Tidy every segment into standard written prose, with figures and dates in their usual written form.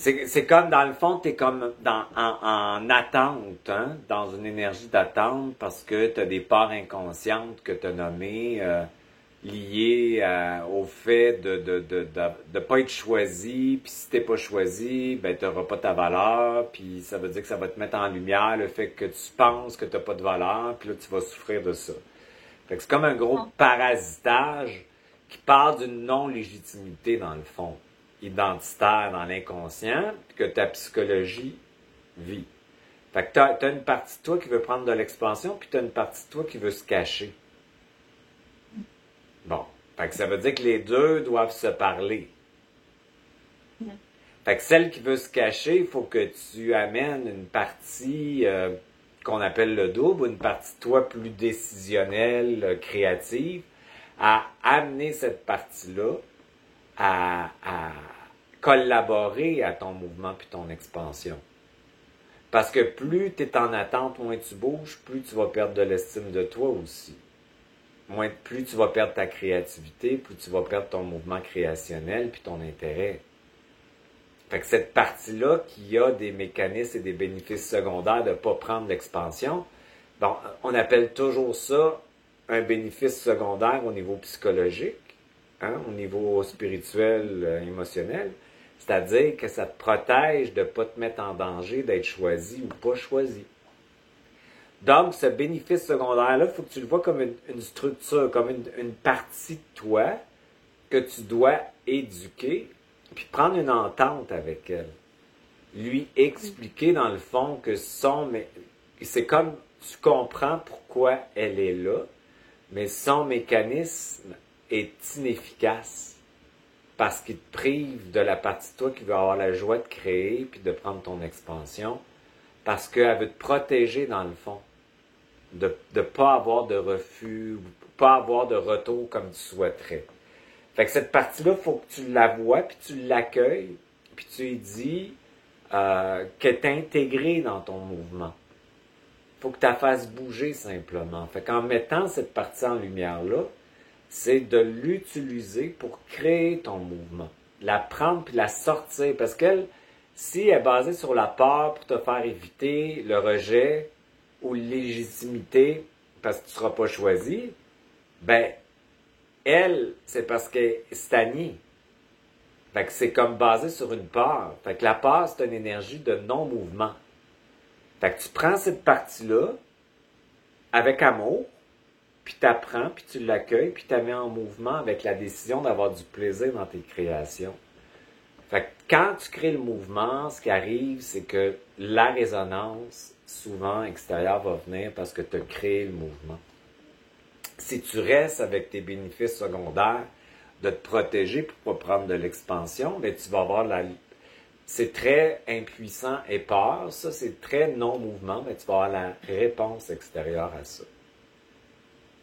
C'est comme, dans le fond, t'es comme en attente, hein, dans une énergie d'attente, parce que t'as des parts inconscientes que t'as nommées, liées au fait de pas être choisi, puis si t'es pas choisi, ben t'auras pas ta valeur, puis ça veut dire que ça va te mettre en lumière le fait que tu penses que t'as pas de valeur, puis là tu vas souffrir de ça. Fait que c'est comme un gros parasitage qui part d'une non-légitimité, dans le fond, identitaire dans l'inconscient, que ta psychologie vit. Fait que t'as une partie de toi qui veut prendre de l'expansion, puis t'as une partie de toi qui veut se cacher. Bon. Fait que ça veut dire que les deux doivent se parler. Fait que celle qui veut se cacher, il faut que tu amènes une partie qu'on appelle le double, une partie de toi plus décisionnelle, créative, à amener cette partie-là à collaborer à ton mouvement puis ton expansion. Parce que plus tu es en attente, moins tu bouges, plus tu vas perdre de l'estime de toi aussi. Plus tu vas perdre ta créativité, plus tu vas perdre ton mouvement créationnel puis ton intérêt. Fait que cette partie-là qui a des mécanismes et des bénéfices secondaires de ne pas prendre l'expansion, bon, on appelle toujours ça un bénéfice secondaire au niveau psychologique, hein, au niveau spirituel, émotionnel. C'est-à-dire que ça te protège de ne pas te mettre en danger d'être choisi ou pas choisi. Donc, ce bénéfice secondaire-là, il faut que tu le vois comme une structure, comme une partie de toi que tu dois éduquer, puis prendre une entente avec elle. Lui expliquer, dans le fond, que c'est comme tu comprends pourquoi elle est là, mais son mécanisme est inefficace parce qu'il te prive de la partie de toi qui veut avoir la joie de créer puis de prendre ton expansion, parce qu'elle veut te protéger, dans le fond, de ne pas avoir de refus, pas avoir de retour comme tu souhaiterais. Fait que cette partie-là, il faut que tu la vois, puis tu l'accueilles, puis tu lui dis qu'elle est intégrée dans ton mouvement. Il faut que tu la fasses bouger simplement. Fait qu'en mettant cette partie en lumière-là, c'est de l'utiliser pour créer ton mouvement. La prendre puis la sortir. Parce qu'elle, si elle est basée sur la peur pour te faire éviter le rejet ou l'illégitimité parce que tu ne seras pas choisi, ben, elle, c'est parce qu'elle est stagnée. Fait que c'est comme basé sur une peur. Fait que la peur, c'est une énergie de non-mouvement. Fait que tu prends cette partie-là avec amour, puis tu apprends, puis tu l'accueilles, puis tu la mets en mouvement avec la décision d'avoir du plaisir dans tes créations. Fait que quand tu crées le mouvement, ce qui arrive, c'est que la résonance, souvent extérieure, va venir parce que tu as créé le mouvement. Si tu restes avec tes bénéfices secondaires de te protéger pour ne pas prendre de l'expansion, bien, tu vas avoir c'est très impuissant et peur, ça, c'est très non-mouvement, mais tu vas avoir la réponse extérieure à ça.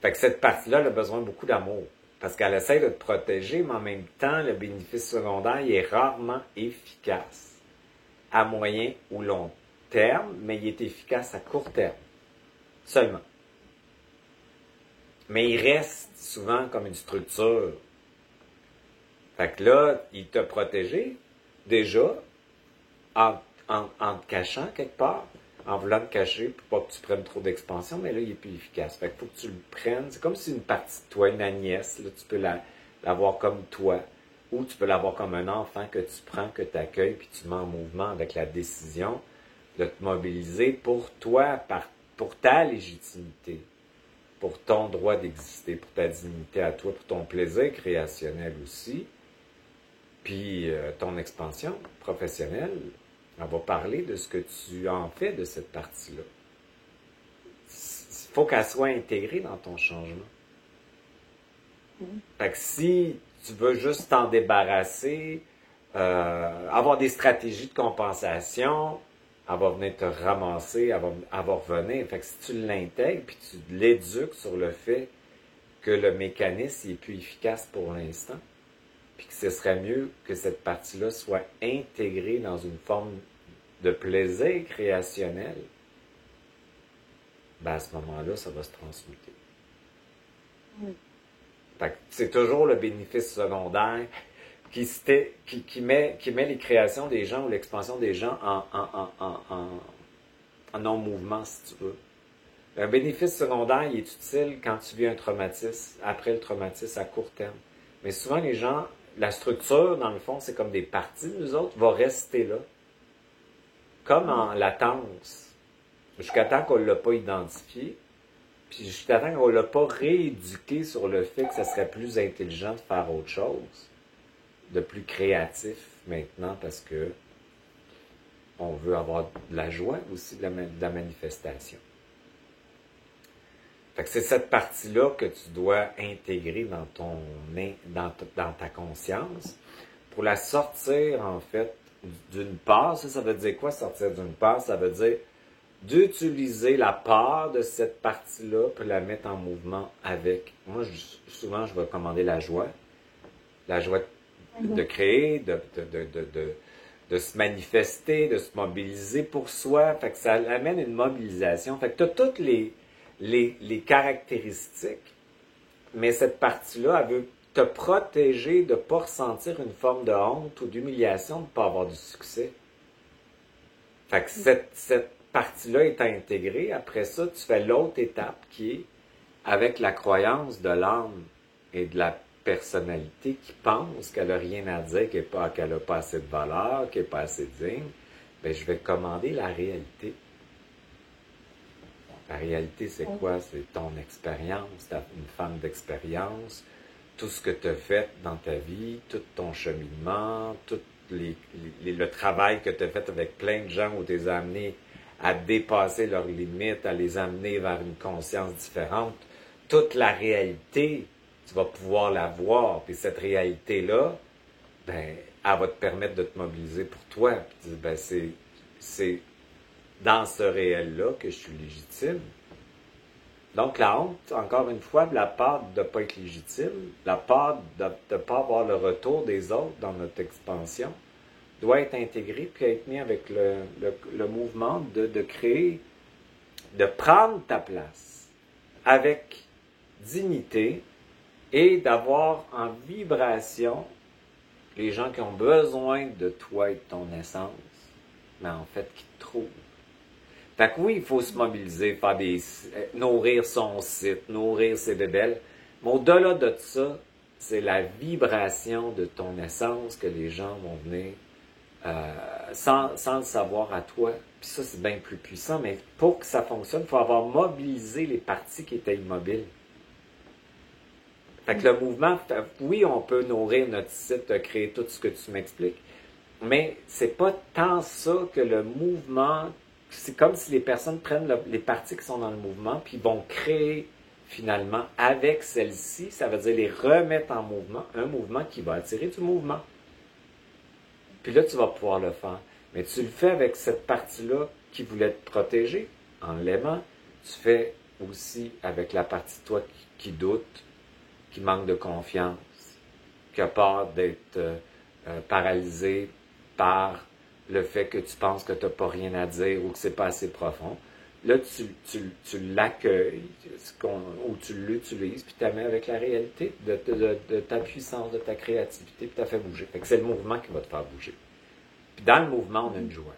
Fait que cette partie-là, elle a besoin beaucoup d'amour. Parce qu'elle essaie de te protéger, mais en même temps, le bénéfice secondaire, il est rarement efficace. À moyen ou long terme, mais il est efficace à court terme. Seulement. Mais il reste souvent comme une structure. Fait que là, il t'a protégé, déjà, en te cachant quelque part, en voulant te cacher pour pas que tu prennes trop d'expansion, mais là, il est plus efficace. Fait qu'il faut que tu le prennes. C'est comme si une partie de toi, une Agnès, là, tu peux l'avoir comme toi, ou tu peux l'avoir comme un enfant que tu prends, que tu accueilles, puis tu mets en mouvement avec la décision de te mobiliser pour toi, pour ta légitimité, pour ton droit d'exister, pour ta dignité à toi, pour ton plaisir créationnel aussi, puis ton expansion professionnelle. On va parler de ce que tu en fais de cette partie-là. Il faut qu'elle soit intégrée dans ton changement. Fait que si tu veux juste t'en débarrasser, avoir des stratégies de compensation, elle va venir te ramasser, elle va revenir. Fait que si tu l'intègres, puis tu l'éduques sur le fait que le mécanisme n'est plus efficace pour l'instant, puis que ce serait mieux que cette partie-là soit intégrée dans une forme de plaisir créationnel, ben à ce moment-là, ça va se transmuter. Fait que c'est toujours le bénéfice secondaire qui met les créations des gens ou l'expansion des gens en non-mouvement, si tu veux. Un bénéfice secondaire, il est utile quand tu vis un traumatisme, après le traumatisme à court terme. Mais souvent, les gens, la structure, dans le fond, c'est comme des parties de nous autres, va rester là. Comme en latence. Jusqu'à temps qu'on ne l'a pas identifié, puis jusqu'à temps qu'on ne l'a pas rééduqué sur le fait que ça serait plus intelligent de faire autre chose, de plus créatif maintenant, parce que on veut avoir de la joie aussi, de la manifestation. Fait que c'est cette partie-là que tu dois intégrer dans ta conscience pour la sortir, en fait, d'une part. Ça veut dire quoi, sortir d'une part? Ça veut dire d'utiliser la part de cette partie-là pour la mettre en mouvement avec. Moi, souvent, je vais commander la joie de créer, de se manifester, de se mobiliser pour soi. Fait que ça amène une mobilisation. Fait que tu as toutes les caractéristiques, mais cette partie-là, elle veut te protéger de ne pas ressentir une forme de honte ou d'humiliation de ne pas avoir du succès. Fait que cette partie-là est intégrée. Après ça, tu fais l'autre étape qui est avec la croyance de l'âme et de la personnalité qui pense qu'elle n'a rien à dire, qu'elle n'a pas assez de valeur, qu'elle n'est pas assez digne. Bien, je vais commander la réalité. La réalité, c'est quoi? C'est ton expérience, une femme d'expérience, tout ce que tu as fait dans ta vie, tout ton cheminement, tout le travail que tu as fait avec plein de gens où tu les as amenés à dépasser leurs limites, à les amener vers une conscience différente. Toute la réalité, tu vas pouvoir la voir. Puis cette réalité-là, ben, elle va te permettre de te mobiliser pour toi. Puis, ben, c'est dans ce réel-là que je suis légitime. Donc, la honte, encore une fois, de la part de ne pas être légitime, la part de ne pas avoir le retour des autres dans notre expansion, doit être intégrée puis être mis avec le mouvement de créer, de prendre ta place avec dignité et d'avoir en vibration les gens qui ont besoin de toi et de ton essence, mais en fait qui te trouvent. Fait que oui, il faut se mobiliser, nourrir son site, nourrir ses bébelles. Mais au-delà de ça, c'est la vibration de ton essence que les gens vont venir sans le savoir à toi. Puis ça, c'est bien plus puissant. Mais pour que ça fonctionne, il faut avoir mobilisé les parties qui étaient immobiles. Fait que le mouvement, oui, on peut nourrir notre site, créer tout ce que tu m'expliques. Mais c'est pas tant ça que le mouvement. C'est comme si les personnes prennent les parties qui sont dans le mouvement, puis vont créer finalement avec celles-ci, ça veut dire les remettre en mouvement, un mouvement qui va attirer du mouvement. Puis là, tu vas pouvoir le faire. Mais tu le fais avec cette partie-là qui voulait te protéger, en l'aimant. Tu fais aussi avec la partie de toi qui doute, qui manque de confiance, qui a peur d'être paralysé par le fait que tu penses que tu n'as pas rien à dire ou que c'est pas assez profond. Là, tu l'accueilles ou tu l'utilises, puis tu la mets avec la réalité de ta puissance, de ta créativité, puis tu la fais bouger. Fait que c'est le mouvement qui va te faire bouger. Puis dans le mouvement, on a une joie.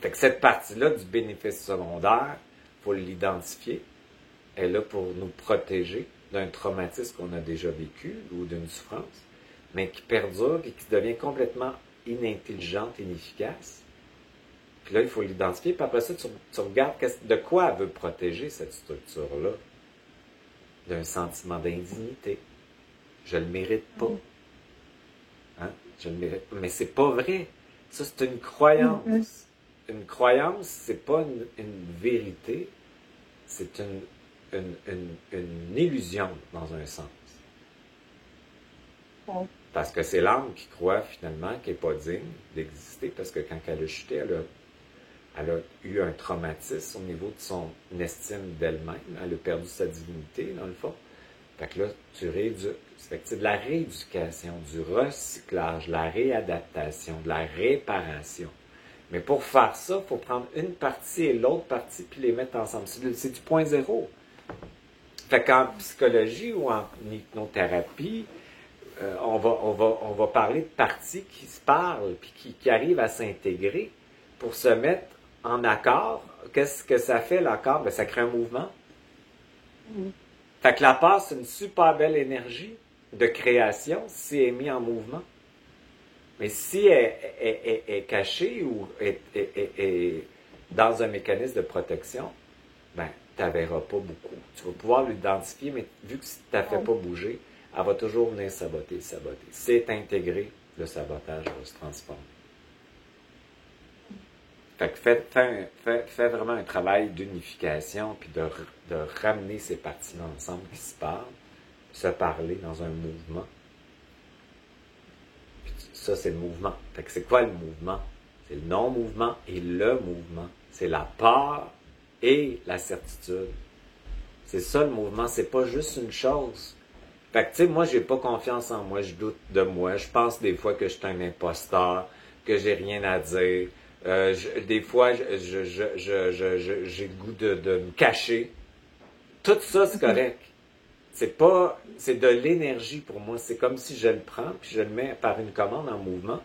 Fait que cette partie-là du bénéfice secondaire, il faut l'identifier. Elle est là pour nous protéger d'un traumatisme qu'on a déjà vécu ou d'une souffrance, mais qui perdure et qui devient complètement inintelligente et inefficace. Puis là, il faut l'identifier. Puis après ça, tu regardes de quoi elle veut protéger cette structure-là. D'un sentiment d'indignité. Je ne le mérite pas. Hein? Je le mérite pas. Mais c'est pas vrai. Ça, c'est une croyance. Une croyance, c'est pas une vérité. C'est une illusion dans un sens. Parce que c'est l'âme qui croit finalement qu'elle n'est pas digne d'exister, parce que quand elle a chuté, elle a eu un traumatisme au niveau de son estime d'elle-même. Elle a perdu sa divinité, dans le fond. Fait que là, tu rééduques. Fait que c'est de la rééducation, du recyclage, de la réadaptation, de la réparation. Mais pour faire ça, il faut prendre une partie et l'autre partie puis les mettre ensemble. C'est du point zéro. Fait qu'en psychologie ou en hypnothérapie, on va parler de parties qui se parlent puis qui arrivent à s'intégrer pour se mettre en accord. Qu'est-ce que ça fait, l'accord? Ben, ça crée un mouvement. Fait que la peur, c'est une super belle énergie de création si elle est mise en mouvement. Mais si elle est cachée ou est dans un mécanisme de protection, ben, tu ne la verras pas beaucoup. Tu vas pouvoir l'identifier, mais vu que tu ne la fais pas bouger, elle va toujours venir saboter. C'est intégré, le sabotage va se transformer. Fait que fais vraiment un travail d'unification, puis de ramener ces parties-là ensemble qui se parlent, se parler dans un mouvement. Puis ça, c'est le mouvement. Fait que c'est quoi le mouvement? C'est le non-mouvement et le mouvement. C'est la peur et la certitude. C'est ça le mouvement, c'est pas juste une chose. Fait que tu sais, moi, j'ai pas confiance en moi, je doute de moi, je pense des fois que je suis un imposteur, que j'ai rien à dire. Des fois, j'ai le goût de me cacher. Tout ça, c'est correct. C'est de l'énergie pour moi. C'est comme si je le prends, puis je le mets par une commande en mouvement,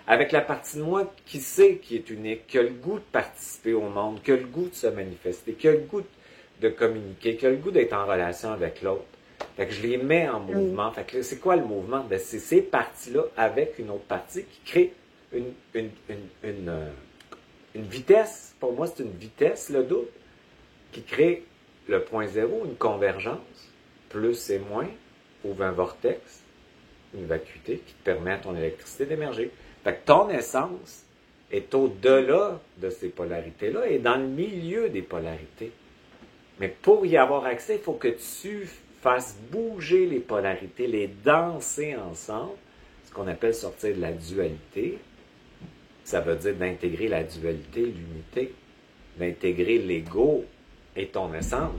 avec la partie de moi qui sait qui est unique, qui a le goût de participer au monde, qui a le goût de se manifester, qui a le goût de communiquer, qui a le goût d'être en relation avec l'autre. Fait que je les mets en mouvement. Fait que c'est quoi le mouvement? Ben, c'est ces parties-là avec une autre partie qui crée une vitesse. Pour moi, c'est une vitesse, le doute, qui crée le point zéro, une convergence. Plus et moins ouvre un vortex, une vacuité qui te permet à ton électricité d'émerger. Fait que ton essence est au-delà de ces polarités-là et dans le milieu des polarités. Mais pour y avoir accès, il faut que tu fasses bouger les polarités, les danser ensemble, ce qu'on appelle sortir de la dualité. Ça veut dire d'intégrer la dualité, l'unité, d'intégrer l'ego et ton essence.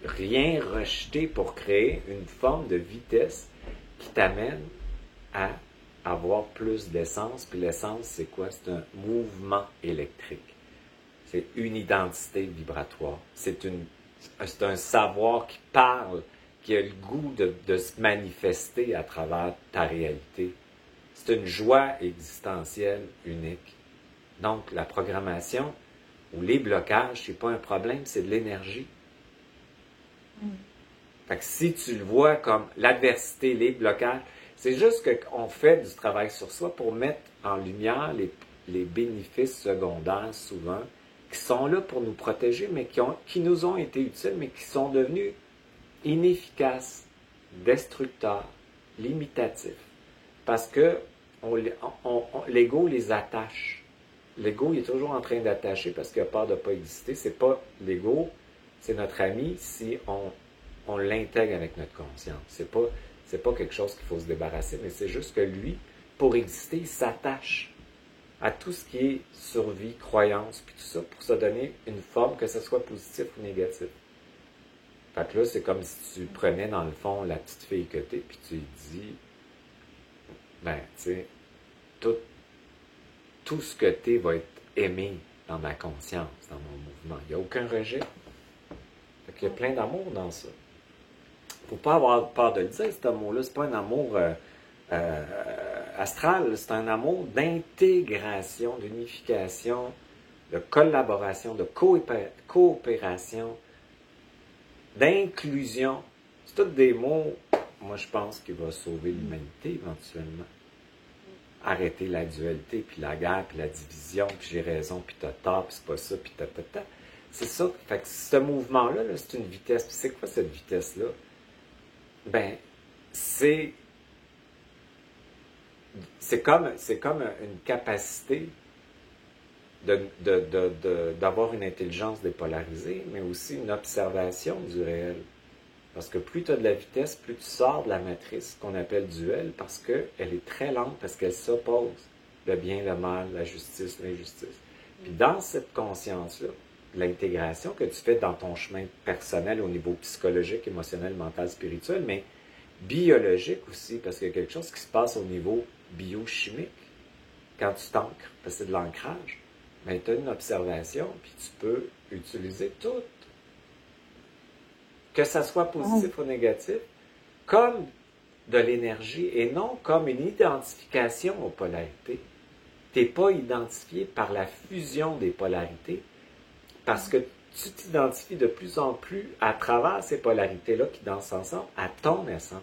Rien rejeter pour créer une forme de vitesse qui t'amène à avoir plus d'essence. Puis l'essence, c'est quoi? C'est un mouvement électrique. C'est une identité vibratoire. C'est un savoir qui parle, qui a le goût de se manifester à travers ta réalité. C'est une joie existentielle unique. Donc, la programmation ou les blocages, c'est pas un problème, c'est de l'énergie. Fait que si tu le vois comme l'adversité, les blocages, c'est juste qu'on fait du travail sur soi pour mettre en lumière les bénéfices secondaires souvent, qui sont là pour nous protéger, mais qui nous ont été utiles, mais qui sont devenus inefficaces, destructeurs, limitatifs. Parce que l'ego les attache. L'ego, il est toujours en train d'attacher parce qu'il a peur de ne pas exister. C'est pas l'ego, c'est notre ami si on l'intègre avec notre conscience. C'est pas quelque chose qu'il faut se débarrasser, mais c'est juste que lui, pour exister, il s'attache à tout ce qui est survie, croyance, puis tout ça, pour se donner une forme, que ce soit positif ou négatif. Fait que là, c'est comme si tu prenais, dans le fond, la petite fille que t'es, puis tu lui dis, ben, tu sais, tout ce que t'es va être aimé dans ma conscience, dans mon mouvement. Il n'y a aucun rejet. Fait qu'il y a plein d'amour dans ça. Faut pas avoir peur de le dire, cet amour-là. C'est pas un amour astral, c'est un amour d'intégration, d'unification, de collaboration, de coopération, d'inclusion. C'est tous des mots, moi je pense, qui vont sauver l'humanité éventuellement. Arrêter la dualité, puis la guerre, puis la division, puis j'ai raison, puis t'as tort, puis c'est pas ça, puis t'as. C'est ça. Fait que ce mouvement-là, là, c'est une vitesse. Puis c'est quoi cette vitesse-là? Ben, c'est comme une capacité d'avoir une intelligence dépolarisée, mais aussi une observation du réel. Parce que plus tu as de la vitesse, plus tu sors de la matrice qu'on appelle duel, parce qu'elle est très lente, parce qu'elle s'oppose. Le bien, le mal, la justice, l'injustice. Puis dans cette conscience-là, l'intégration que tu fais dans ton chemin personnel au niveau psychologique, émotionnel, mental, spirituel, mais biologique aussi, parce qu'il y a quelque chose qui se passe au niveau biochimique quand tu t'ancres, parce que c'est de l'ancrage. Mais tu as une observation, puis tu peux utiliser que ça soit positif ou négatif, comme de l'énergie et non comme une identification aux polarités. Tu n'es pas identifié par la fusion des polarités parce que tu t'identifies de plus en plus à travers ces polarités-là qui dansent ensemble à ton essence.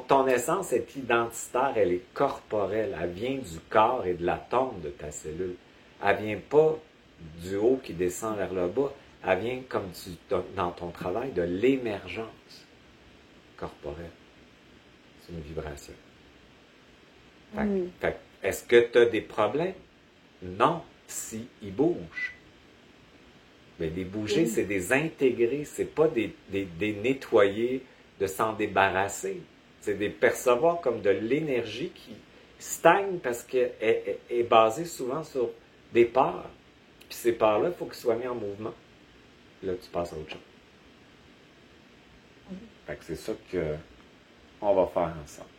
Ton essence est identitaire, elle est corporelle, elle vient du corps et de l'atome de ta cellule. Elle vient pas du haut qui descend vers le bas, elle vient comme dans ton travail de l'émergence corporelle. C'est une vibration. Est-ce que tu as des problèmes? Non, si ils bougent. Mais les bouger, c'est des intégrer, c'est pas des nettoyer, de s'en débarrasser. C'est des percevoir comme de l'énergie qui stagne parce qu'elle est basée souvent sur des peurs. Puis ces peurs-là, il faut qu'elles soient mises en mouvement. Là, tu passes à autre chose. Fait que c'est ça qu'on va faire ensemble.